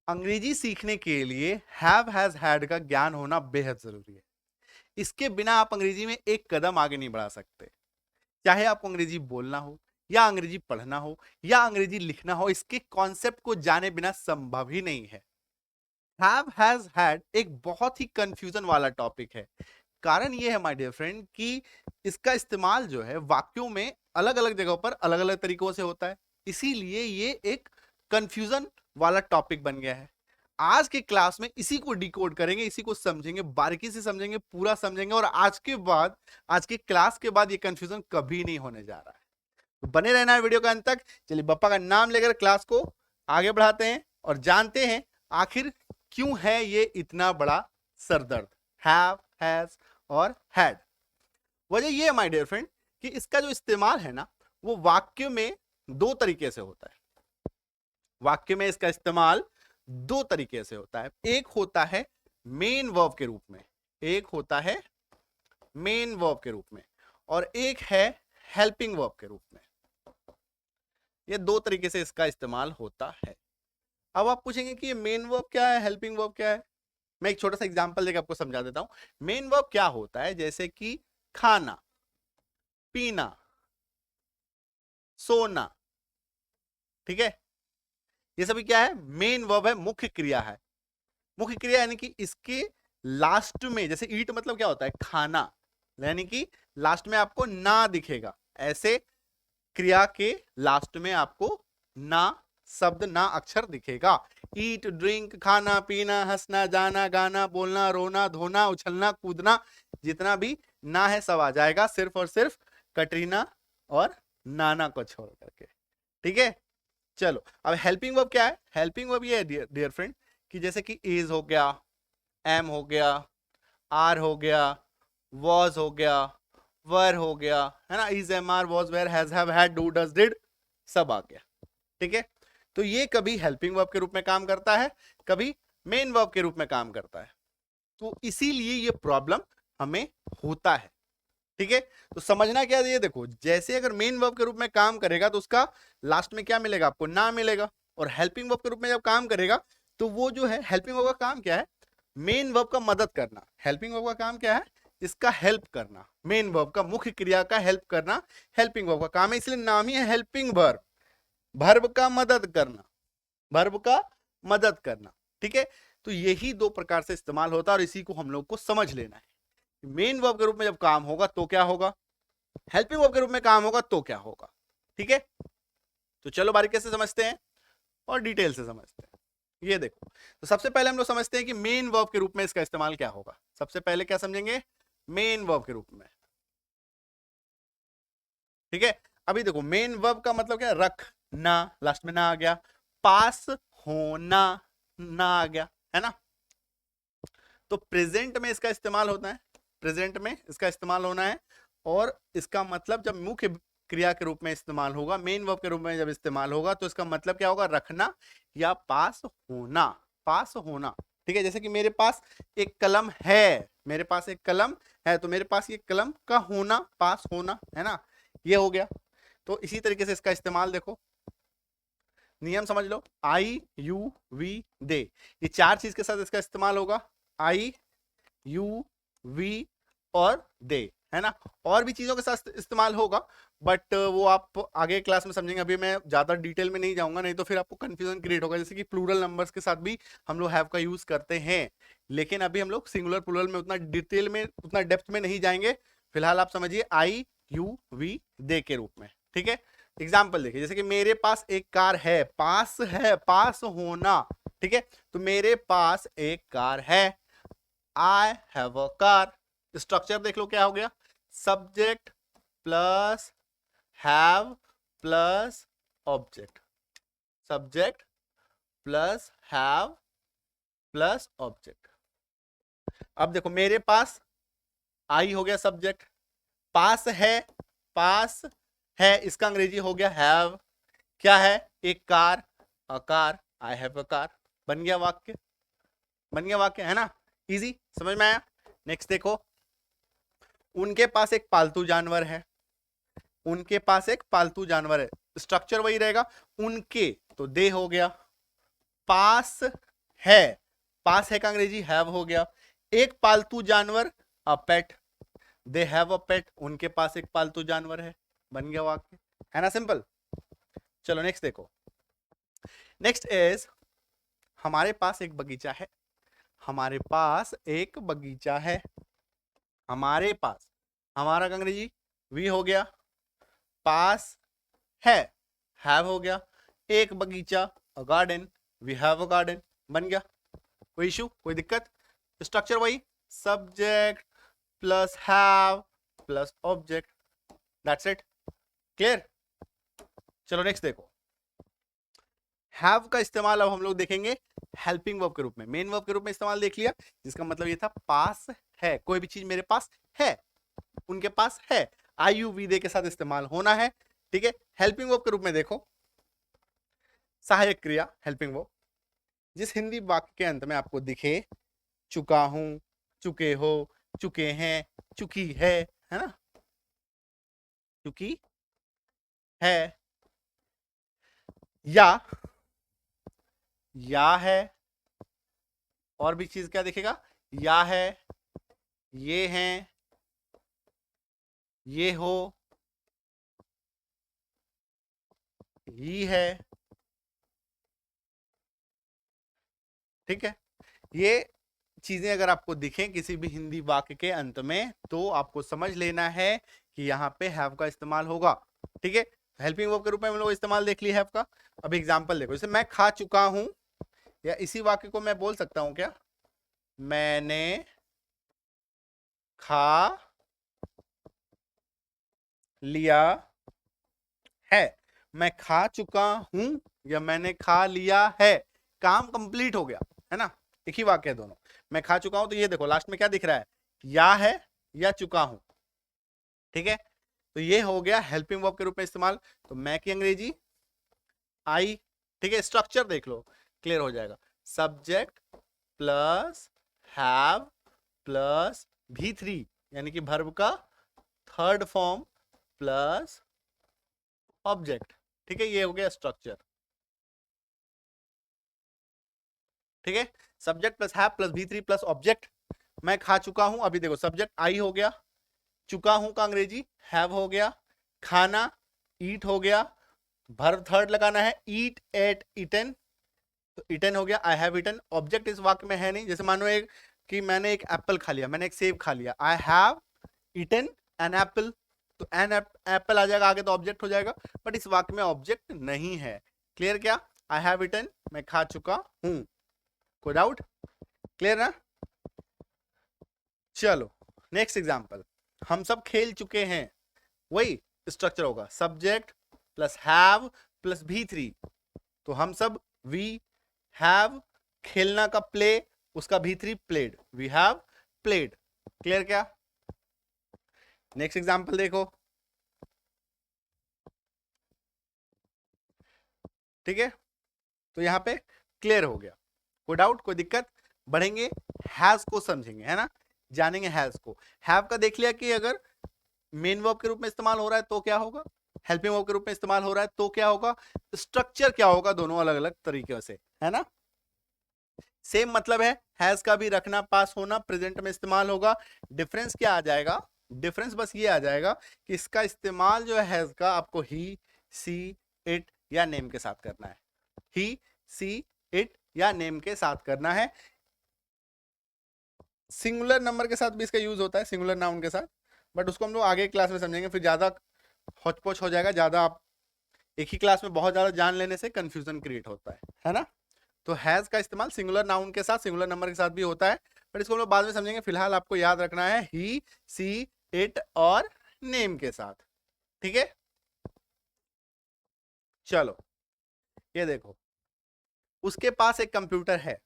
अंग्रेजी सीखने के लिए हैव हैज हैड का ज्ञान होना बेहद जरूरी है। इसके बिना आप अंग्रेजी में एक कदम आगे नहीं बढ़ा सकते। चाहे आपको अंग्रेजी बोलना हो या अंग्रेजी पढ़ना हो या अंग्रेजी लिखना हो, इसके कॉन्सेप्ट को जाने बिना संभव ही नहीं है। हैव हैज हैड एक बहुत ही कंफ्यूजन वाला टॉपिक है। कारण यह है माय डियर फ्रेंड कि इसका इस्तेमाल जो है वाक्यों में अलग अलग जगहों पर अलग अलग तरीकों से होता है। इसीलिए ये एक कंफ्यूजन वाला टॉपिक बन गया है। आज के क्लास में इसी को डिकोड करेंगे, इसी को समझेंगे, बारीकी से समझेंगे, पूरा समझेंगे और आज के क्लास के बाद ये कंफ्यूजन कभी नहीं होने जा रहा है। तो बने रहना है वीडियो का अंत तक। चलिए बप्पा का नाम लेकर क्लास को आगे बढ़ाते हैं और जानते हैं आखिर क्यों है ये इतना बड़ा सरदर्द, हैव हैज और हैड। वजह ये है माय डियर फ्रेंड कि इसका जो इस्तेमाल है ना, वो वाक्य में दो तरीके से होता है। वाक्य में इसका इस्तेमाल दो तरीके से होता है। एक होता है मेन वर्ब के रूप में, एक होता है मेन वर्ब के रूप में और एक है हेल्पिंग वर्ब के रूप में। ये दो तरीके से इसका इस्तेमाल होता है। अब आप पूछेंगे कि ये मेन वर्ब क्या है, हेल्पिंग वर्ब क्या है। मैं एक छोटा सा एग्जांपल देकर आपको समझा देता हूं। मेन वर्ब क्या होता है, जैसे कि खाना, पीना, सोना, ठीक है, ये सभी क्या है, मेन वर्ब है, मुख्य क्रिया है। मुख्य क्रिया यानी कि इसके लास्ट में, जैसे ईट मतलब क्या होता है, खाना, यानी कि लास्ट में आपको ना दिखेगा। ऐसे क्रिया के लास्ट में आपको ना शब्द, ना अक्षर दिखेगा। ईट, ड्रिंक, खाना, पीना, हंसना, जाना, गाना, बोलना, रोना, धोना, उछलना, कूदना, जितना भी ना है सब आ जाएगा, सिर्फ और सिर्फ कटरीना और नाना को छोड़ करके। ठीक है, चलो अब हेल्पिंग वर्ब क्या है। हेल्पिंग वर्ब ये है डियर फ्रेंड कि जैसे कि इज हो गया, एम हो गया, आर हो गया, वॉज हो गया, वर हो गया, है ना, is, am, are, was, were, has, have, had, do, does, did, सब आ गया। ठीक है, तो ये कभी हेल्पिंग वर्ब के रूप में काम करता है, कभी मेन वर्ब के रूप में काम करता है। तो इसीलिए ये प्रॉब्लम हमें होता है। ठीक है, तो समझना क्या है, ये देखो, जैसे अगर मेन वर्ब के रूप में काम करेगा तो उसका लास्ट में क्या मिलेगा, आपको ना मिलेगा। और हेल्पिंग वर्ब के रूप में जब काम करेगा तो वो जो है, हेल्पिंग वर्ब का काम क्या है, मेन वर्ब का मदद करना। हेल्पिंग वर्ब का काम क्या है, इसका हेल्प करना। मेन वर्ब का, मुख्य क्रिया का हेल्प करना हेल्पिंग वर्ब का काम है, इसलिए नाम ही है हेल्पिंग वर्ब। वर्ब का मदद करना, वर्ब का मदद करना। ठीक है, तो यही दो प्रकार से इस्तेमाल होता है और इसी को हम लोग को समझ लेना है। मेन वर्ब के रूप में जब काम होगा तो क्या होगा, हेल्पिंग वर्ब के रूप में काम होगा तो क्या होगा। ठीक है, तो चलो बारीकी से समझते हैं और डिटेल से समझते हैं। ये देखो, तो सबसे पहले हम लोग समझते हैं कि मेन वर्ब के रूप में इसका इस्तेमाल क्या होगा। सबसे पहले क्या समझेंगे, मेन वर्ब के रूप में। ठीक है, अभी देखो मेन वर्ब का मतलब क्या है, रखना, लास्ट में ना आ गया, पास होना, ना आ गया, है ना। तो प्रेजेंट में इसका इस्तेमाल होता है, प्रेजेंट में इसका इस्तेमाल होना है। और इसका मतलब जब मुख्य क्रिया के रूप में इस्तेमाल होगा, मेन वर्ब के रूप में जब इस्तेमाल होगा, तो इसका मतलब क्या होगा, रखना या पास होना, पास होना। ठीक है, जैसे कि मेरे पास एक कलम है, मेरे पास एक कलम है, तो मेरे पास ये कलम का होना, पास होना, है ना, ये हो गया। तो इसी तरीके से इसका इस्तेमाल देखो, नियम समझ लो, आई, यू, वी, दे, ये चार चीज के साथ इसका इस्तेमाल होगा। आई, यू, वी और दे, है ना। और भी चीजों के साथ इस्तेमाल होगा, बट वो आप आगे क्लास में समझेंगे। अभी मैं ज्यादा डिटेल में नहीं जाऊंगा, नहीं तो फिर आपको कंफ्यूजन क्रिएट होगा। जैसे कि प्लूरल नंबर्स के साथ भी हम लोग हैव का यूज करते हैं, लेकिन अभी हम लोग सिंगुलर प्लूरल में उतना डिटेल में, उतना डेप्थ में नहीं जाएंगे। फिलहाल आप समझिए आई, यू, वी, दे के रूप में। ठीक है, एग्जाम्पल देखिए, जैसे कि मेरे पास एक कार है, पास है, पास होना। ठीक है, तो मेरे पास एक कार है, I have a car. Structure देख लो क्या हो गया, subject plus have plus object, subject plus have plus object. अब देखो मेरे पास आई हो गया सब्जेक्ट, पास है, पास है इसका अंग्रेजी हो गया हैव, क्या है, एक car, a car, I have a car. बन गया वाक्य, बन गया वाक्य, है ना, इजी, समझ में आया। नेक्स्ट देखो, उनके पास एक पालतू जानवर है, उनके पास एक पालतू जानवर है, स्ट्रक्चर वही रहेगा, उनके तो दे हो गया, पास है, पास है का अंग्रेजी हैव हो गया। एक पालतू जानवर, अ पेट, दे हैव अ पेट, उनके पास एक पालतू जानवर है, बन गया वाक्य, है ना सिंपल। चलो नेक्स्ट देखो, नेक्स्ट इज हमारे पास एक बगीचा है, हमारे पास एक बगीचा है, हमारे पास, हमारा का अंग्रेजी वी हो गया, पास है हैव हो गया, एक बगीचा a garden, we have a garden, बन गया। कोई इशू, कोई दिक्कत? स्ट्रक्चर वही, subject plus have plus object, that's it, clear. चलो नेक्स्ट देखो, हैव का इस्तेमाल अब हम लोग देखेंगे हेल्पिंग वर्ब के रूप में, मेन वर्ब के रूप में इस्तेमाल देख लिया, जिसका मतलब ये था पास है, कोई भी चीज मेरे पास है, उनके पास है, आई यू वी दे के साथ इस्तेमाल होना है, ठीक है। हेल्पिंग वर्ब के रूप में देखो, सहायक क्रिया हेल्पिंग वर्ब, जिस हिंदी वाक्य के अंत में आपको दिखे चुका हूं, चुके हो, चुके हैं, चुकी है ना, चुकी है, या है, और भी चीज क्या दिखेगा, या है, ये हैं, ये हो, ही है, ठीक है। ये चीजें अगर आपको दिखें किसी भी हिंदी वाक्य के अंत में, तो आपको समझ लेना है कि यहाँ पे हैव का इस्तेमाल होगा, ठीक है। हेल्पिंग वर्ब के रूप में हम लोग इस्तेमाल देख लिया हैव का। अब एग्जांपल देखो, जैसे मैं खा चुका हूं, या इसी वाक्य को मैं बोल सकता हूं क्या, मैंने खा लिया है, मैं खा चुका हूं या मैंने खा लिया है, काम कंप्लीट हो गया, है ना, एक ही वाक्य है दोनों। मैं खा चुका हूं, तो ये देखो लास्ट में क्या दिख रहा है, या है या चुका हूं, ठीक है। तो ये हो गया हेल्पिंग वर्ब के रूप में इस्तेमाल। तो मैं की अंग्रेजी आई, ठीक है। स्ट्रक्चर देख लो, क्लियर हो जाएगा, subject plus have plus V3, यानी कि वर्ब का थर्ड फॉर्म प्लस ऑब्जेक्ट, ठीक है, ये हो गया स्ट्रक्चर, ठीक है। Subject plus have plus V3 plus object, मैं खा चुका हूं, अभी देखो सब्जेक्ट आई हो गया, चुका हूं का अंग्रेजी हैव हो गया, खाना ईट हो गया, वर्ब थर्ड लगाना है, ईट एट ईटन, तो ईटन हो गया, आई हैव ईटन, ऑब्जेक्ट इस वाक्य में है नहीं। जैसे मानो एक कि मैंने एक एप्पल खा लिया, मैंने एक सेब खा लिया, I have eaten an apple, तो एन एप्पल आ जाएगा आगे तो ऑब्जेक्ट हो जाएगा, बट इस वाक्य में ऑब्जेक्ट नहीं है, क्लियर क्या, आई हैव ईटन, मैं खा चुका हूं, कोई डाउट, क्लियर ना। चलो नेक्स्ट एग्जांपल, हम सब खेल चुके हैं, वही स्ट्रक्चर होगा, subject plus have plus V3, तो हम सब, वी हैव, खेलना का प्ले, उसका V3 played, we have played, clear क्या। नेक्स्ट एग्जांपल देखो, ठीक है, तो यहां पे क्लियर हो गया, कोई डाउट, कोई दिक्कत, बढ़ेंगे, हैज को समझेंगे, है ना, जानेंगे हैज को। हैव का देख लिया कि अगर मेन वर्ब के रूप में इस्तेमाल हो रहा है तो क्या होगा, हेल्पिंग वर्ब के रूप में इस्तेमाल हो रहा है तो क्या होगा, स्ट्रक्चर क्या होगा, दोनों अलग अलग तरीके से, है ना। सेम मतलब है, हैज का भी रखना, पास होना, प्रेजेंट में इस्तेमाल होगा, डिफरेंस क्या आ जाएगा, डिफरेंस बस ये आ जाएगा कि इसका इस्तेमाल जो है हैज का, आपको ही, सी, इट या नेम के साथ करना है, ही, सी, इट या नेम के साथ करना है। सिंगुलर नंबर के साथ भी इसका यूज होता है, सिंगुलर नाउन के साथ, बट उसको हम लोग आगे क्लास में समझेंगे, फिर ज्यादा होचपोच हो जाएगा, ज्यादा आप एक ही क्लास में बहुत ज्यादा जान लेने से कंफ्यूजन क्रिएट होता है ना। तो हैज का इस्तेमाल सिंगुलर नाउन के साथ, सिंगुलर नंबर के साथ भी होता है, पर इसको हम लोग बाद में समझेंगे, फिलहाल आपको याद रखना है ही, सी, इट और नेम के साथ, ठीक है। चलो ये देखो, उसके पास एक कंप्यूटर है,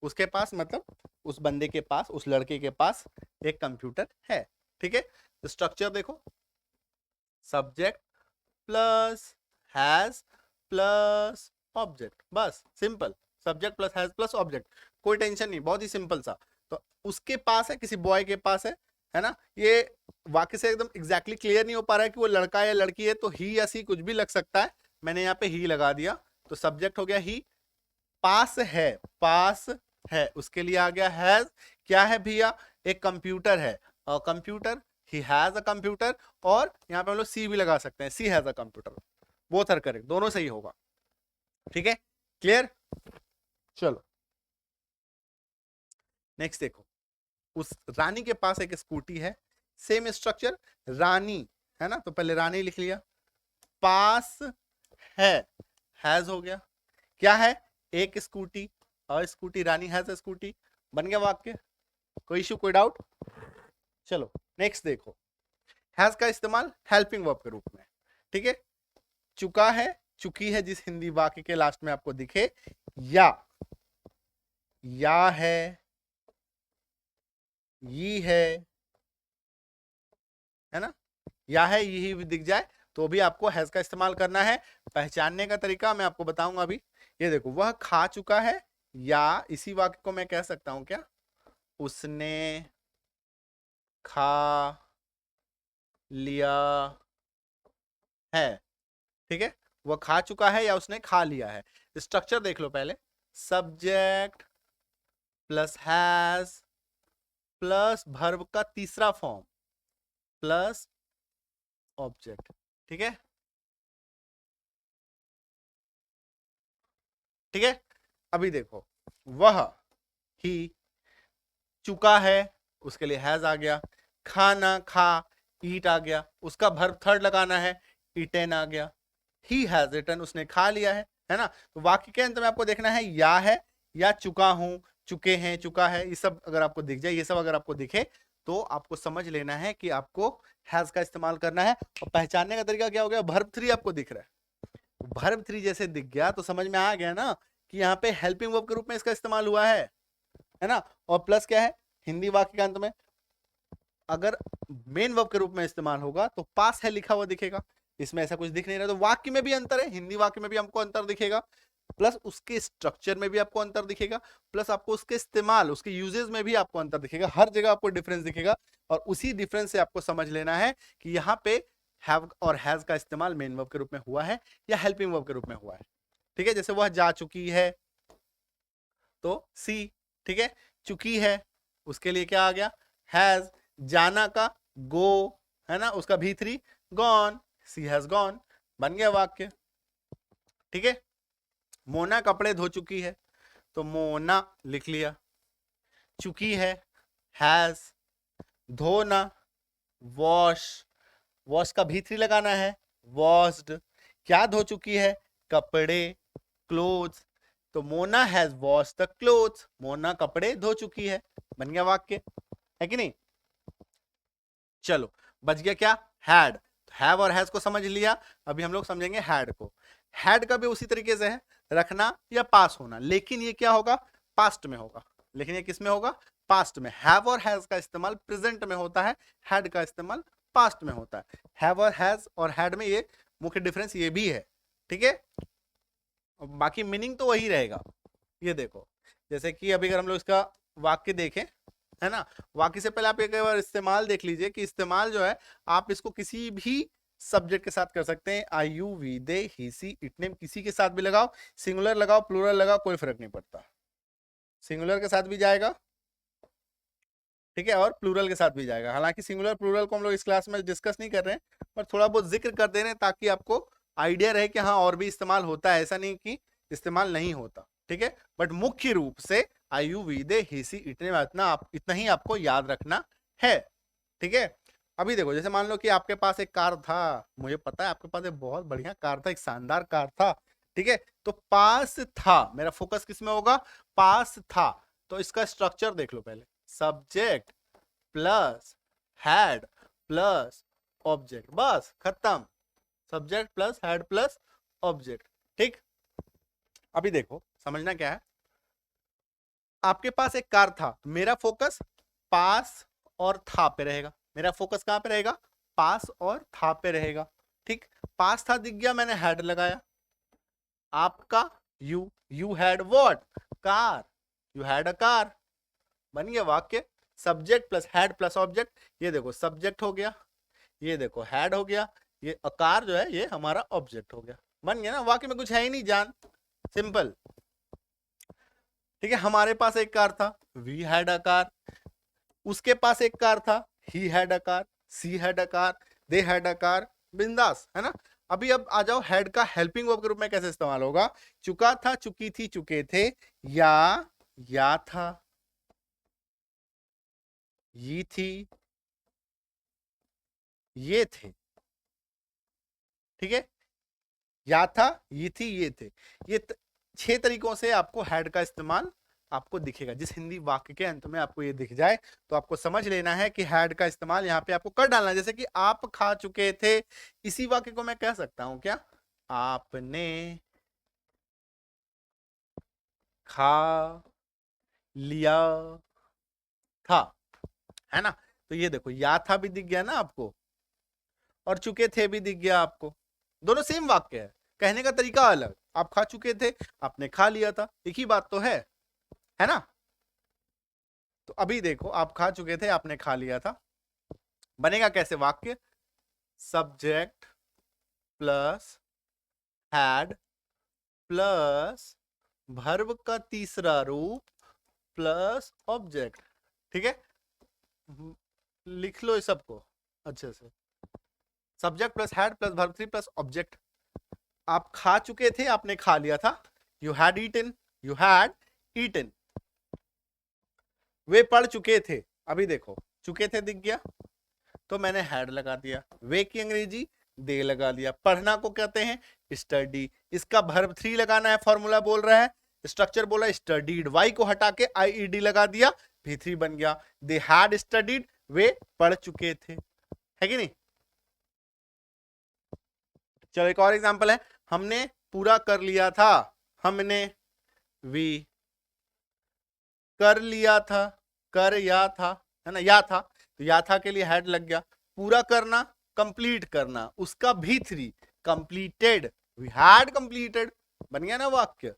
उसके पास मतलब उस बंदे के पास, उस लड़के के पास एक कंप्यूटर है, ठीक है। तो स्ट्रक्चर देखो, subject plus has plus object, बस simple, subject plus has plus object, कोई टेंशन नहीं, बहुत ही सिंपल सा। तो उसके पास है, किसी बॉय के पास है ना, ये वाक्य से एकदम एग्जैक्टली क्लियर नहीं हो पा रहा है कि वो लड़का या लड़की है, तो ही या सी कुछ भी लग सकता है, मैंने यहाँ पे ही लगा दिया, तो सब्जेक्ट हो गया ही, पास है उसके लिए आ गया हैज। क्या है भैया, एक कंप्यूटर है, computer, he has a computer, और यहां पे हम लोग सी भी लगा सकते हैं, she has a computer, both are correct, दोनों सही होगा। ठीक है, क्लियर। चलो नेक्स्ट देखो, उस रानी के पास एक स्कूटी है, सेम स्ट्रक्चर, रानी है ना, तो पहले रानी लिख लिया, पास है, हैज हो गया, क्या है, एक स्कूटी, और स्कूटी, रानी हैज स्कूटी, बन गया वाक्य, कोई इशू कोई डाउट। चलो नेक्स्ट देखो, हैज का इस्तेमाल हेल्पिंग वर्ब के रूप में, ठीक है, चुका है, चुकी है, जिस हिंदी वाक्य के लास्ट में आपको दिखे, या है, ये है ना, या है, यही भी दिख जाए तो भी आपको हैज का इस्तेमाल करना है। पहचानने का तरीका मैं आपको बताऊंगा अभी। ये देखो, वह खा चुका है, या इसी वाक्य को मैं कह सकता हूं क्या, उसने खा लिया है, ठीक है, वह खा चुका है या उसने खा लिया है। स्ट्रक्चर देख लो पहले, subject plus has plus verb का तीसरा फॉर्म प्लस ऑब्जेक्ट, ठीक है, ठीक है। अभी देखो, वह ही चुका है, उसके लिए हैज आ गया, खाना, खा, ईट आ गया, उसका वर्ब थर्ड लगाना है, ईटन आ गया, ही हैज इटन, उसने खा लिया है ना। तो वाक्य के अंत में आपको देखना है, या है, या चुका हूं, चुके हैं, चुका है, ये सब अगर आपको दिख जाए, ये सब अगर आपको दिखे तो आपको समझ लेना है कि आपको हैज का इस्तेमाल करना है। और पहचानने का तरीका क्या हो गया, वर्ब थ्री आपको दिख रहा है, वर्ब थ्री जैसे दिख गया तो समझ में आ गया ना कि यहाँ पे हेल्पिंग वर्ब के रूप में इसका इस्तेमाल हुआ है ना। और प्लस क्या है, हिंदी वाक्य के अंत में अगर मेन वर्ब के रूप में इस्तेमाल होगा तो पास है लिखा हुआ दिखेगा, इसमें ऐसा कुछ दिख नहीं रहा, तो वाक्य में भी अंतर है, हिंदी वाक्य में भी हमको अंतर दिखेगा, प्लस उसके स्ट्रक्चर में भी आपको अंतर दिखेगा, प्लस आपको उसके इस्तेमाल, उसके यूजेस में भी आपको अंतर दिखेगा, हर जगह आपको डिफरेंस दिखेगा। और उसी डिफरेंस से आपको समझ लेना है कि यहाँ पे हैव और हैज का इस्तेमाल मेन वर्ब के रूप में हुआ है या हेल्पिंग वर्ब के रूप में हुआ है। ठीक है, जैसे वह जा चुकी है तो सी, ठीक है, चुकी है उसके लिए क्या आ गया, हैज, जाना का गो, है ना, उसका भी three, gone, she has gone, बन गया वाक्य। ठीक है, मोना कपड़े धो चुकी है तो मोना लिख लिया, चुकी है हैज, धोना वॉश, वॉश का भी थ्री लगाना है, वॉश्ड, क्या धो चुकी है, कपड़े, क्लोथ्स, तो Mona has wash the clothes, Mona कपड़े धो चुकी है, बन गया वाक्य, है कि नहीं। चलो बच गया क्या, हैड, हैव और हैज को समझ लिया, अभी हम लोग समझेंगे हैड को। हैड का भी उसी तरीके से है, रखना या पास होना, लेकिन ये क्या होगा, पास्ट में होगा, लेकिन ये किस में होगा, पास्ट में। हैव और हैज का इस्तेमाल प्रेजेंट में होता है, हैड का इस्तेमाल पास्ट में होता है। हैव और हैज और हैड में ये मुख्य डिफरेंस ये भी है, ठीक है, बाकी मीनिंग तो वही रहेगा। ये देखो, जैसे कि अभी अगर हम लोग इसका वाक्य देखें, है ना, वाक्य से पहले आप एक बार इस्तेमाल देख लीजिए कि इस्तेमाल जो है आप इसको किसी भी सब्जेक्ट के साथ कर सकते हैं, I you we they he she it name, किसी के साथ भी लगाओ, सिंगुलर लगाओ प्लूरल लगाओ, कोई फर्क नहीं पड़ता, सिंगुलर के साथ भी जाएगा, ठीक है, और प्लूरल के साथ भी जाएगा। हालांकि सिंगुलर प्लूरल को हम लोग इस क्लास में डिस्कस नहीं कर रहे हैं, पर थोड़ा बहुत जिक्र कर दे रहे हैं ताकि आपको आइडिया रहे कि हाँ और भी इस्तेमाल होता है, ऐसा नहीं कि इस्तेमाल नहीं होता, ठीक है, बट मुख्य रूप से आई यू वी दे ही सी इतना ही आपको याद रखना है, ठीक है। अभी देखो, जैसे मान लो कि आपके पास एक कार था, मुझे पता है आपके पास एक बहुत बढ़िया कार था, एक शानदार कार था, ठीक है, तो पास था, मेरा फोकस किस में होगा, पास था, तो इसका स्ट्रक्चर देख लो पहले, subject plus had plus object, बस खत्म, subject plus had plus object, ठीक। अभी देखो समझना क्या है, आपके पास एक कार था, तो मेरा फोकस पास और था पे रहेगा, मेरा फोकस कहां पे रहेगा, पास और था पे रहेगा, ठीक। पास था दिख गया, मैंने हैड लगाया, आपका you had what, car, you had a car, बन गया वाक्य, subject plus had plus object, ये देखो सब्जेक्ट हो गया, ये देखो हैड हो गया, ये अकार जो है ये हमारा ऑब्जेक्ट हो गया, बन गया ना, वाक्य में कुछ है ही नहीं जान, सिंपल। ठीक है, हमारे पास एक कार था, वी हैड अ कार, उसके पास एक कार था, he had a car, she had a car, they had a car, बिंदास, है ना। अभी अब आ जाओ हैड का हेल्पिंग वर्ब के रूप में कैसे इस्तेमाल होगा। चुका था, चुकी थी, चुके थे, या था, ये थी, ये थे, ठीक है, या था, ये थी, ये थे। ये 6 तरीकों से आपको हैड का इस्तेमाल आपको दिखेगा। जिस हिंदी वाक्य के अंत में आपको ये दिख जाए तो आपको समझ लेना है कि हैड का इस्तेमाल यहाँ पे आपको कर डालना है। जैसे कि आप खा चुके थे, इसी वाक्य को मैं कह सकता हूं क्या, आपने खा लिया था, है ना। तो ये देखो, या था भी दिख गया ना आपको, और चुके थे भी दिख गया आपको। दोनों सेम वाक्य है, कहने का तरीका अलग। आप खा चुके थे, आपने खा लिया था, एक ही बात तो है ना। तो अभी देखो, आप खा चुके थे, आपने खा लिया था, बनेगा कैसे वाक्य, subject plus had plus verb का तीसरा रूप प्लस ऑब्जेक्ट। ठीक है, लिख लो इस सबको अच्छे से, subject plus had plus verb 3 plus object. आप खा चुके थे, आपने खा लिया था, you had eaten, you had eaten. वे पढ़ चुके थे, अभी देखो चुके थे दिख गया तो मैंने हैड लगा दिया, वे की अंग्रेजी दे लगा दिया। पढ़ना को कहते हैं स्टडी, इसका वर्ब 3 लगाना है, फॉर्मूला बोल रहा है, स्ट्रक्चर बोला स्टडीड, वाई को हटा के आईईडी लगा दिया, V3 बन गया। दे हैड स्टडीड, वे पढ़ चुके थे, है कि नहीं। चलो एक और एग्जांपल है, हमने पूरा कर लिया था, हमने वी कर लिया था, कर या था, है ना, या था, तो या था के लिए हैड लग गया। पूरा करना, कंप्लीट करना, उसका V3 completed, we had completed, बन गया ना वाक्य,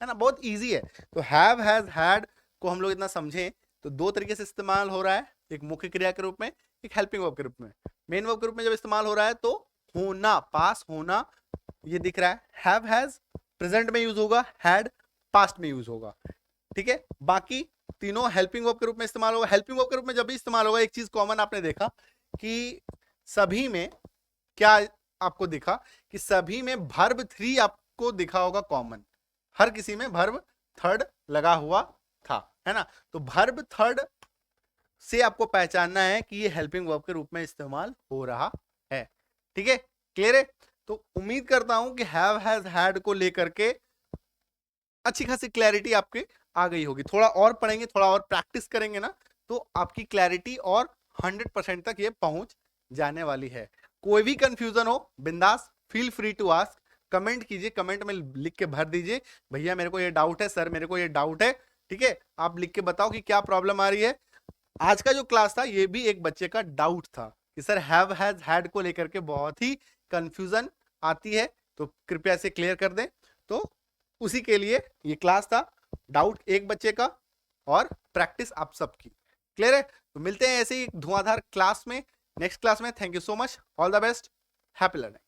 है ना, बहुत इजी है। तो हैव हैज हैड को हम लोग इतना समझें तो 2 तरीके से इस्तेमाल हो रहा है, एक मुख्य क्रिया के रूप में, एक हेल्पिंग वर्ब के रूप में। मेन वर्ब के रूप में जब इस्तेमाल हो रहा है तो होना, पास होना, ये दिख रहा है, हैव हैज प्रेजेंट में यूज होगा, हैड पास्ट में यूज होगा, ठीक है। बाकी तीनों हेल्पिंग वर्ब के रूप में इस्तेमाल होगा। हेल्पिंग वर्ब के रूप में जब भी इस्तेमाल होगा, एक चीज कॉमन आपने देखा कि सभी में क्या आपको दिखा, कि सभी में वर्ब 3 आपको दिखा होगा कॉमन, हर किसी में वर्ब थर्ड लगा हुआ था, है ना। तो वर्ब थर्ड से आपको पहचानना है कि ये हेल्पिंग वर्ब के रूप में इस्तेमाल हो रहा है, ठीक है, क्लियर है। तो उम्मीद करता हूं कि हैव हैज हैड को लेकर के अच्छी खासी क्लैरिटी आपके आ गई होगी। थोड़ा और पढ़ेंगे, थोड़ा और प्रैक्टिस करेंगे ना, तो आपकी क्लैरिटी और 100% तक ये पहुंच जाने वाली है। कोई भी कंफ्यूजन हो, बिंदास feel free to ask, comment कीजिए, कमेंट में लिख के भर दीजिए, भैया मेरे को ये डाउट है, सर मेरे को ये डाउट है, ठीक है। आप लिख के बताओ कि क्या प्रॉब्लम आ रही है। आज का जो क्लास था ये भी एक बच्चे का डाउट था कि सर हैव हैज हैड को लेकर के बहुत ही कंफ्यूजन आती है, तो कृपया इसे क्लियर कर दें। तो उसी के लिए ये क्लास था, डाउट एक बच्चे का और प्रैक्टिस आप सबकी, क्लियर है। तो मिलते हैं ऐसे ही धुआंधार क्लास में, नेक्स्ट क्लास में। Thank you so much, all the best, happy learning.